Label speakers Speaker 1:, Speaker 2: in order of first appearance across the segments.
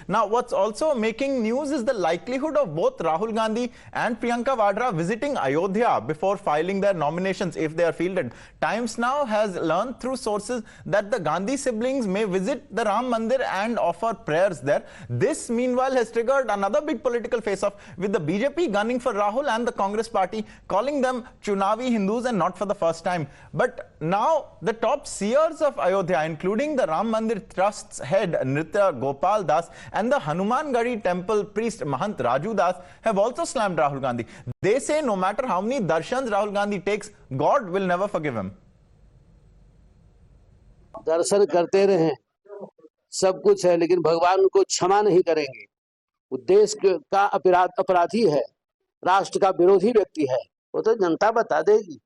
Speaker 1: Now, what's also making news is the likelihood of both Rahul Gandhi and Priyanka Vadra visiting Ayodhya before filing their nominations if they are fielded. Times Now has learned through sources that the Gandhi siblings may visit the Ram Mandir and offer prayers there. This, meanwhile, has triggered another big political face-off, with the BJP gunning for Rahul and the Congress party, calling them Chunavi Hindus, and not for the first time. But now the top seers of Ayodhya, including the Ram Mandir Trust's head Nritya Gopal Das and the Hanuman Gadi temple priest Mahant Raju Das, have also slammed Rahul Gandhi. They say no matter how many darshans Rahul Gandhi takes, God will never forgive him.
Speaker 2: दर्शन करते रहे, सब कुछ है, लेकिन भगवान को क्षमा नहीं करेंगे। वो देश का अपराधी है, राष्ट्र का विरोधी व्यक्ति है, वो तो जनता बता देगी।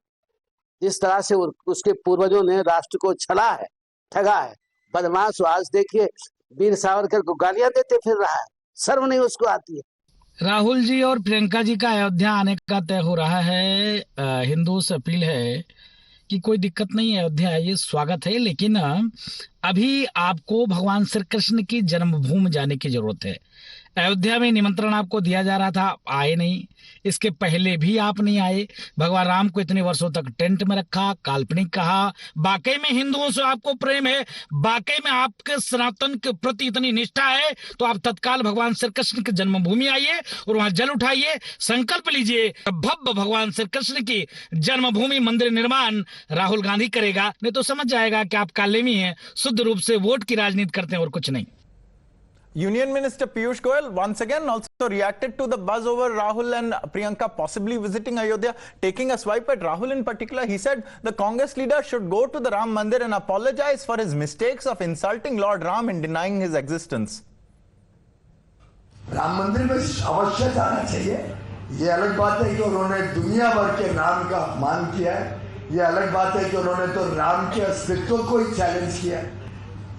Speaker 2: जिस तरह से उसके पूर्वजों ने राष्ट्र को छला है, ठगा है, बदमाश। आज देखिए वीर सावरकर को गालियां देते फिर रहा है, शर्म नहीं उसको आती है।
Speaker 3: राहुल जी और प्रियंका जी का अयोध्या आने का तय हो रहा है। हिंदुओं से अपील है कि कोई दिक्कत नहीं है, अयोध्या आइए, स्वागत है, लेकिन अभी आपको भगवान श्री कृष्ण की जन्मभूमि जाने की जरूरत है। अयोध्या में निमंत्रण आपको दिया जा रहा था, आए नहीं। इसके पहले भी आप नहीं आए। भगवान राम को इतने वर्षों तक टेंट में रखा, काल्पनिक कहा। वाकई में हिंदुओं से आपको प्रेम है, वाकई में आपके सनातन के प्रति इतनी निष्ठा है, तो आप तत्काल भगवान श्री कृष्ण की जन्मभूमि आइए और वहां जल उठाइए, संकल्प लीजिए, भव्य भगवान श्री कृष्ण की जन्मभूमि मंदिर निर्माण राहुल गांधी करेगा। नहीं तो समझ जाएगा कि आप कालेमी हैं, शुद्ध रूप से वोट की राजनीति करते हैं और कुछ नहीं।
Speaker 1: Union Minister Piyush Goyal once again also reacted to the buzz over Rahul and Priyanka possibly visiting Ayodhya. Taking a swipe at Rahul in particular, he said the Congress leader should go to the Ram Mandir and apologize for his mistakes of insulting Lord Ram and denying his existence.
Speaker 4: Ram मंदिर में अवश्य जाना चाहिए। ये अलग बात है कि उन्होंने दुनिया भर के राम का अपमान किया है। ये अलग बात है कि उन्होंने तो राम के अस्तित्व को ही चैलेंज किया है।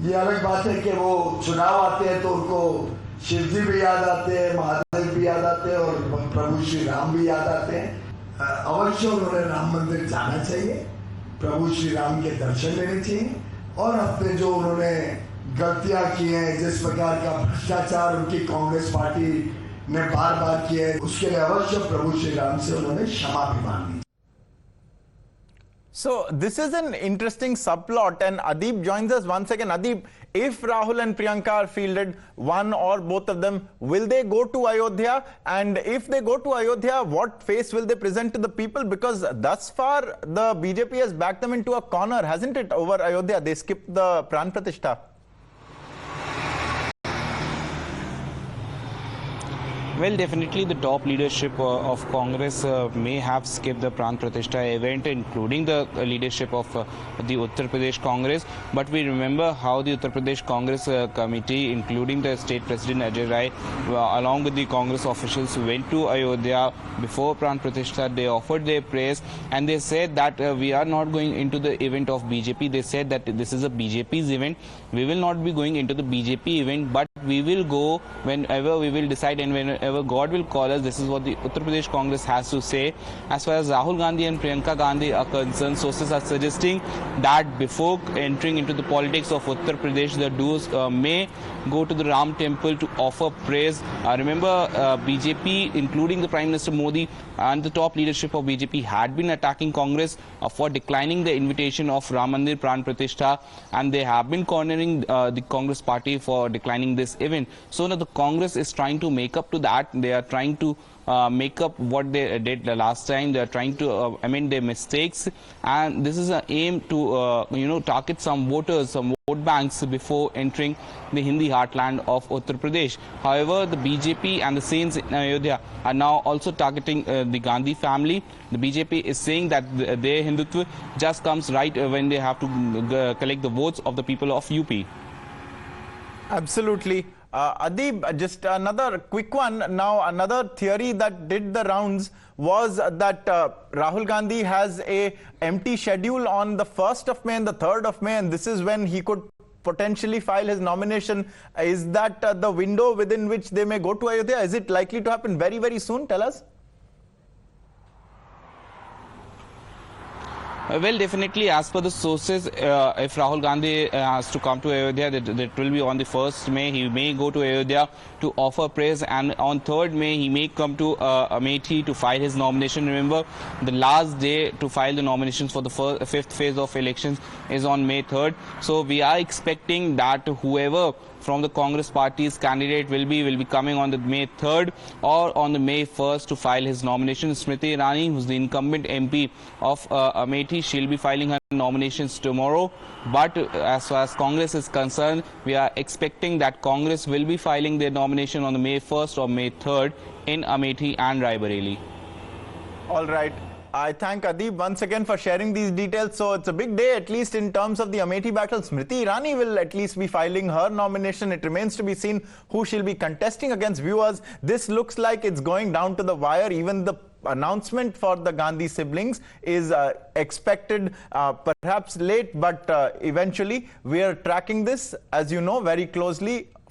Speaker 4: ये अलग बात है कि वो चुनाव आते हैं तो उनको शिव जी भी याद आते हैं, महादेव भी याद आते हैं और प्रभु श्री राम भी याद आते हैं। अवश्य उन्होंने राम मंदिर जाना चाहिए, प्रभु श्री राम के दर्शन लेने चाहिए और अपने जो उन्होंने गलतियां की हैं, जिस प्रकार का भ्रष्टाचार उनकी कांग्रेस पार्टी ने बार बार किया है, उसके लिए अवश्य प्रभु श्री राम से उन्होंने क्षमा भी मांगी।
Speaker 1: So this is an interesting subplot, and Adeep joins us once again. Adeep, if Rahul and Priyanka are fielded, one or both of them, will they go to Ayodhya? And if they go to Ayodhya, what face will they present to the people? Because thus far, the BJP has backed them into a corner, hasn't it, over Ayodhya? They skipped the Pran Pratishtha.
Speaker 5: Well, definitely the top leadership of Congress may have skipped the Pran Pratishtha event, including the leadership of the Uttar Pradesh Congress. But we remember how the Uttar Pradesh Congress committee, including the state president Ajay Rai, along with the Congress officials, went to Ayodhya before Pran Pratishtha. They offered their prayers and they said that we are not going into the event of BJP. They said that this is a BJP's event. We will not be going into the BJP event, but we will go whenever we will decide and whenever God will call us. This is what the Uttar Pradesh Congress has to say. As far as Rahul Gandhi and Priyanka Gandhi are concerned, sources are suggesting that before entering into the politics of Uttar Pradesh, the duos may go to the Ram temple to offer praise. Remember, BJP, including the Prime Minister Modi and the top leadership of BJP, had been attacking Congress for declining the invitation of Ram Mandir Pran Pratishtha, and they have been cornering the Congress party for declining this event. So now the Congress is trying to make up to that. They are trying to make up what they did the last time. They are trying to amend their mistakes, and this is an aim to target some voters, some vote banks before entering the Hindi heartland of Uttar Pradesh. However, the BJP and the saints in Ayodhya are now also targeting the Gandhi family. The BJP is saying that their Hindutva just comes right when they have to collect the votes of the people of UP.
Speaker 1: Absolutely. Adeep, just another quick one. Now, another theory that did the rounds was that Rahul Gandhi has a empty schedule on the 1st of May and the 3rd of May, and this is when he could potentially file his nomination. Is that the window within which they may go to Ayodhya? Is it likely to happen very, very soon? Tell us.
Speaker 5: Well, definitely, as per the sources, if Rahul Gandhi has to come to Ayodhya, that will be on the 1st May. He may go to Ayodhya to offer praise, and on 3rd May, he may come to Amethi to file his nomination. Remember, the last day to file the nominations for the 5th phase of elections is on May 3rd. So we are expecting that whoever from the Congress party's candidate will be coming on the May 3rd or on the May 1st to file his nomination. Smriti Irani, who's the incumbent MP of Amethi, she'll be filing her nominations tomorrow. But as far as Congress is concerned, we are expecting that Congress will be filing their nomination on the May 1st or May 3rd in Amethi and Raebareli.
Speaker 1: All right. I thank Adib once again for sharing these details. So it's a big day, at least in terms of the Amethi battle. Smriti Irani will at least be filing her nomination. It remains to be seen who she'll be contesting against. Viewers, this looks like it's going down to the wire. Even the announcement for the Gandhi siblings is expected perhaps late, but eventually we are tracking this, as you know, very closely